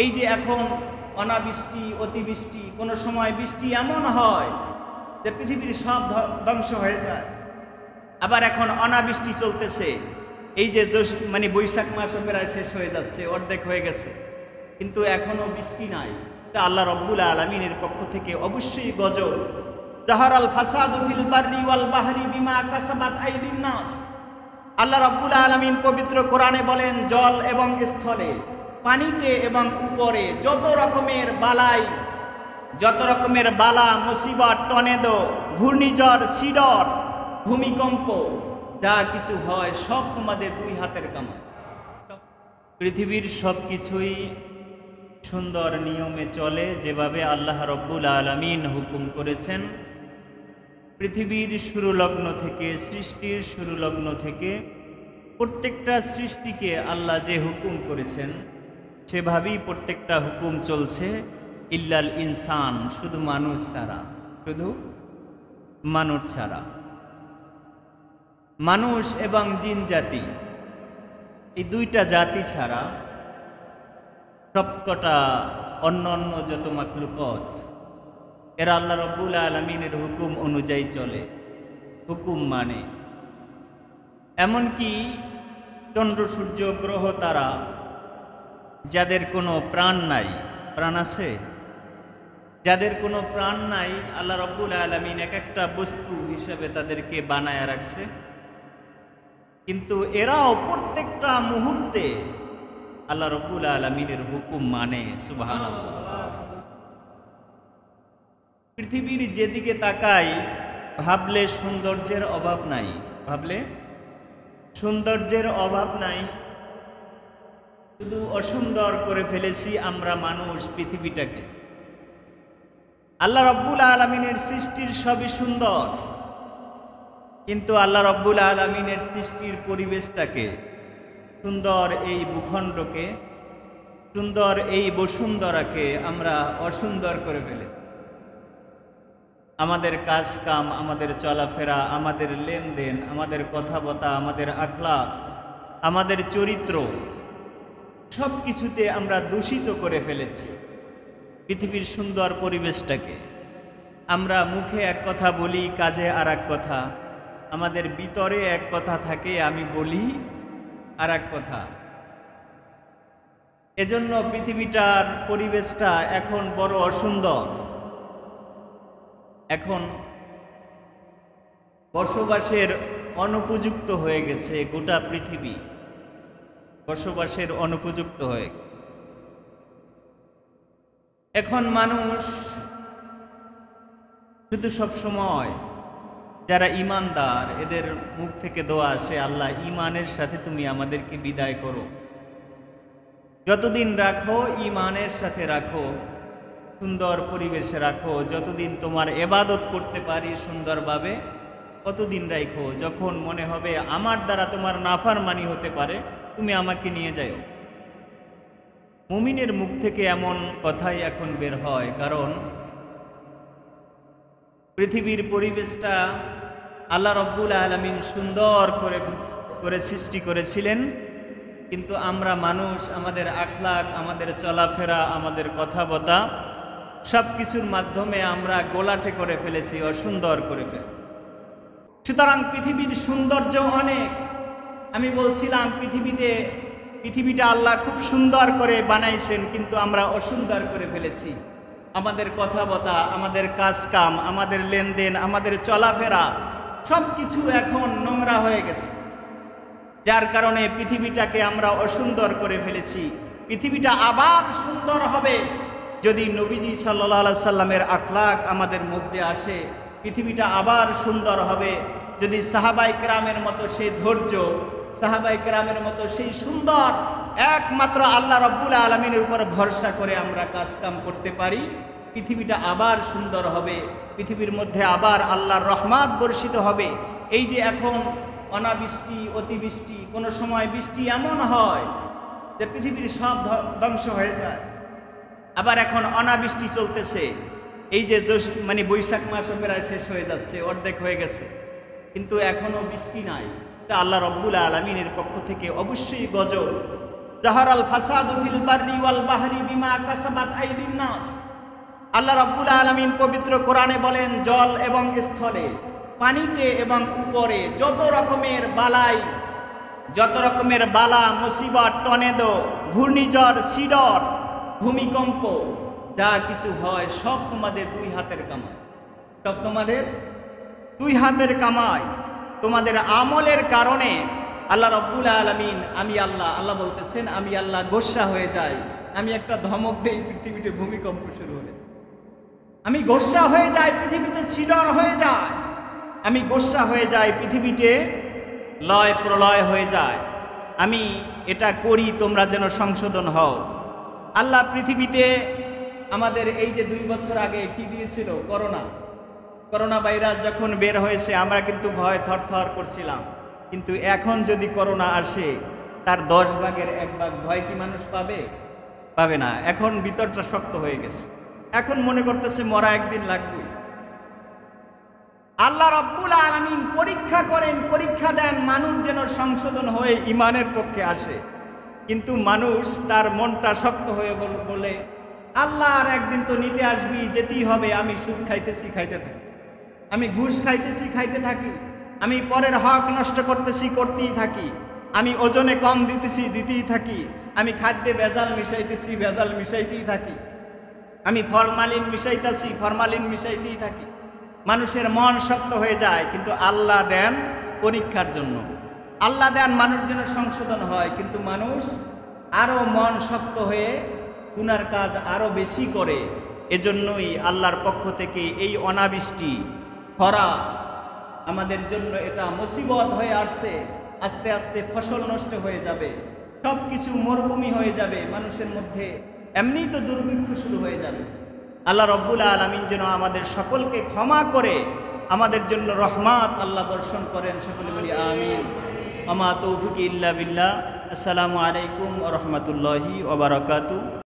এই যে এখন অনাবৃষ্টি অতিবৃষ্টি, কোনো সময় বৃষ্টি এমন হয় যে পৃথিবীর সব ধ্বংস হয়ে যায়। আবার এখন অনাবৃষ্টি চলতেছে, এই যে বৈশাখ মাসও প্রায় শেষ হয়ে যাচ্ছে, অর্ধেক হয়ে গেছে, কিন্তু এখনো বৃষ্টি নাই। এটা আল্লাহ রব্বুল আলামিনের পক্ষ থেকে অবশ্যই গজব। জাহারাল ফাসাদু ফিল বাররি ওয়াল বাহরি বিমা কাসাবাত আইদিন নাস। আল্লাহ রব্বুল আলামিন পবিত্র কোরআনে বলেন, জল এবং স্থলে, পানিতে এবং উপরে যত রকমের বালা মুসিবত, টর্নেডো, ঘূর্ণিঝড়, সিডর, ভূমিকম্প, যা কিছু হয় সব তোমাদের দুই হাতের কামাই। পৃথিবীর সব কিছুই সুন্দর নিয়মে চলে, যেভাবে আল্লাহ রব্বুল আলামিন হুকুম করেছেন। পৃথিবীর শুরুলগ্ন থেকে, সৃষ্টির শুরুলগ্ন থেকে প্রত্যেকটা সৃষ্টিকে আল্লাহ যে হুকুম করেছেন সেভাবেই প্রত্যেকটা হুকুম চলছে। ইল্লাল ইনসান, শুধু মানুষ ছাড়া, শুধু মানুষ ছাড়া। মানুষ এবং জিন জাতি, এই দুইটা জাতি ছাড়া সবকটা অন্য যত মাখলুকত, এরা আল্লাহ রব্বুল আলামিনের হুকুম অনুযায়ী চলে, হুকুম মানে। এমনকি চন্দ্র, সূর্য, গ্রহ, তারা, যাদের কোনো প্রাণ নাই, প্রাণ আছে? যাদের কোনো প্রাণ নাই, আল্লাহ রব্বুল আলামিন এক একটা বস্তু হিসেবে তাদেরকে বানায়া রাখছে, কিন্তু এরাও প্রত্যেকটা মুহূর্তে আল্লাহ রব্বুল আলামিনের হুকুম মানে। সুবহানাল্লাহ। পৃথিবীর যেদিকে তাকাই ভাবলে সৌন্দর্যের অভাব নাই, ভাবলে সৌন্দর্যের অভাব নাই, শুধু অসুন্দর করে ফেলেছি আমরা মানুষ পৃথিবীটাকে। আল্লাহ রব্বুল আলামিনের সৃষ্টির সবই সুন্দর, কিন্তু আল্লাহ রব্বুল আলামিনের সৃষ্টির পরিবেশটাকে, সুন্দর এই ভূখণ্ডকে, সুন্দর এই বসুন্ধরাকে আমরা অসুন্দর করে ফেলেছি। আমাদের কাজ কাম, আমাদের চলাফেরা, আমাদের লেনদেন, আমাদের কথাবার্তা, আমাদের আখলাক, আমাদের চরিত্র, সব কিছুতে আমরা দূষিত করে ফেলেছি পৃথিবীর সুন্দর পরিবেশটাকে। আমরা মুখে এক কথা বলি, কাজে আর এক কথা, আমাদের ভিতরে এক কথা থাকে, আমি বলি আর এক কথা। এজন্য পৃথিবীটার পরিবেশটা এখন বড় অসুন্দর। এখন বসবাসের অনুপযুক্ত হয়ে গেছে গোটা পৃথিবী, বসবাসের অনুপযুক্ত হয়ে। এখন মানুষ শুধু সবসময় যারা ঈমানদার, এদের মুখ থেকে দোয়া আসে, আল্লাহ ঈমানের সাথে তুমি আমাদেরকে বিদায় করো। যতদিন রাখো ঈমানের সাথে রাখো, সুন্দর পরিবেশে রাখো, যতদিন তোমার ইবাদত করতে পারি সুন্দরভাবে ততদিন রাখো। যখন মনে হবে আমার দ্বারা তোমার নাফরমানি হতে পারে, তুমি আমাকে নিয়ে যাও। মুমিনের মুখ থেকে এমন কথাই এখন বের হয়, কারণ পৃথিবীর পরিবেশটা আল্লাহ রব্বুল আলামিন সুন্দর করে সৃষ্টি করেছিলেন, কিন্তু আমরা মানুষ আমাদের আখলাক, আমাদের চলাফেরা, আমাদের কথাবার্তা সব কিছুর মাধ্যমে আমরা গোলাটে করে ফেলেছি, অসুন্দর করে ফেলেছি। সুতরাং পৃথিবীর সৌন্দর্য অনেক। আমি বলছিলাম পৃথিবীটা আল্লাহ খুব সুন্দর করে বানাইছেন, কিন্তু আমরা অসুন্দর করে ফেলেছি। আমাদের কথাবার্তা, আমাদের কাজ কাম, আমাদের লেনদেন, আমাদের চলাফেরা সব কিছু এখন নোংরা হয়ে গেছে, যার কারণে পৃথিবীটাকে আমরা অসুন্দর করে ফেলেছি। পৃথিবীটা আবার সুন্দর হবে যদি নবীজি সাল্লাল্লাহু আলাইহি সাল্লামের আখলাক আমাদের মধ্যে আসে। পৃথিবীটা আবার সুন্দর হবে যদি সাহাবায়ে কেরামের মতো সেই ধৈর্য, সাহাবায়ে কেরামের মতো সেই সুন্দর একমাত্র আল্লাহ রব্বুল আলামিনের উপর ভরসা করে আমরা কাজ কাম করতে পারি। পৃথিবীটা আবার সুন্দর হবে, পৃথিবীর মধ্যে আবার আল্লাহর রহমত বর্ষিত হবে। এই যে এখন অনাবৃষ্টি অতিবৃষ্টি, কোনো সময় বৃষ্টি এমন হয় যে পৃথিবীর সব ধ্বংস হয়ে যায়। আবার এখন অনাবৃষ্টি চলতেছে, এই যে বৈশাখ মাসও প্রায় শেষ হয়ে যাচ্ছে, অর্ধেক হয়ে গেছে, কিন্তু এখনো বৃষ্টি নাই। এটা আল্লাহ রব্বুল আলামিনের পক্ষ থেকে অবশ্যই গজব। জাহারাল ফাসাদু ফিল বাররি ওয়াল বাহরি বিমা কাসাবাত আইদিন নাস। আল্লাহ রাব্বুল আলামিন পবিত্র কোরআনে বলেন, জল এবং স্থলে, পানিতে এবং উপরে যত রকমের বালা মুসিবত, টর্নেডো, ঘূর্ণিঝড়, সিডর, ভূমিকম্প যা কিছু হয় সব তোমাদের দুই হাতের কামাই, সব তোমাদের দুই হাতের কামাই। তোমাদের আমলের কারণে আল্লাহ রাব্বুল আলামিন, আমি আল্লাহ বলতেছেন, আমি আল্লাহ গোসা হয়ে যাই, আমি একটা ধমক দেই, পৃথিবীতে ভূমিকম্প শুরু হয়েছে, আমি গোসা হয়ে যাই, পৃথিবীতে সিডর হয়ে যায়, আমি গোসা হয়ে যাই, পৃথিবীতে লয় প্রলয় হয়ে যায়। আমি এটা করি, তোমরা যেন সংশোধন হও। আল্লাহ পৃথিবীতে আমাদের এই যে 2 বছর আগে কি দিয়েছিল, করোনা ভাইরাস যখন বের হয়েছে, আমরা কিন্তু ভয় থরথর করছিলাম। কিন্তু এখন যদি করোনা আসে, তার 10 ভাগের 1 ভাগ ভয় কি মানুষ পাবে না। এখন ভিতরটা শক্ত হয়ে গেছে, এখন মনে করতেছে মরা একদিন লাগবে। আল্লাহ রাব্বুল আলামিন পরীক্ষা করেন, পরীক্ষা দেন, মানুষ যেন সংশোধন হয়ে ইমানের পক্ষে আসে। কিন্তু মানুষ তার মনটা শক্ত হয়ে বলে, আল্লাহর একদিন তো নিতে আসবি, যেতেই হবে। আমি সুদ খাইতেছি, খাইতে থাকি, আমি ঘুষ খাইতেছি, খাইতে থাকি, আমি পরের হক নষ্ট করতেছি, করতেই থাকি, আমি ওজনে কম দিতেছি, দিতেই থাকি, আমি খাদ্যে ভেজাল মিশাইতেছি, ভেজাল মিশাইতেই থাকি, আমি ফরমালিন মিশাইতেছি, ফরমালিন মিশাইতেই থাকি। মানুষের মন শক্ত হয়ে যায়। কিন্তু আল্লাহ দেন পরীক্ষার জন্য, আল্লাহ দেন মানুষ যেন সংশোধন হয়। কিন্তু মানুষ আরো মন শক্ত হয়ে গুনার কাজ আরো বেশি করে। এজন্যই আল্লাহর পক্ষ থেকে এই অনাবৃষ্টি, খরা আমাদের জন্য এটা মুসিবত হয়ে আসছে। আস্তে আস্তে ফসল নষ্ট হয়ে যাবে, সব কিছু মরুভূমি হয়ে যাবে, মানুষের মধ্যে এমনিই তো দুর্ভিক্ষ শুরু হয়ে যাবে। আল্লাহ রাব্বুল আলামিন যেন আমাদের সকলকে ক্ষমা করে আমাদের জন্য রহমত আল্লাহ বর্ষণ করেন। সকলে বলি আমিন। আমা তৌফিক ইল্লা বিল্লাহ। আসসালামু আলাইকুম ওয়া রাহমাতুল্লাহি ওয়া বারাকাতুহু।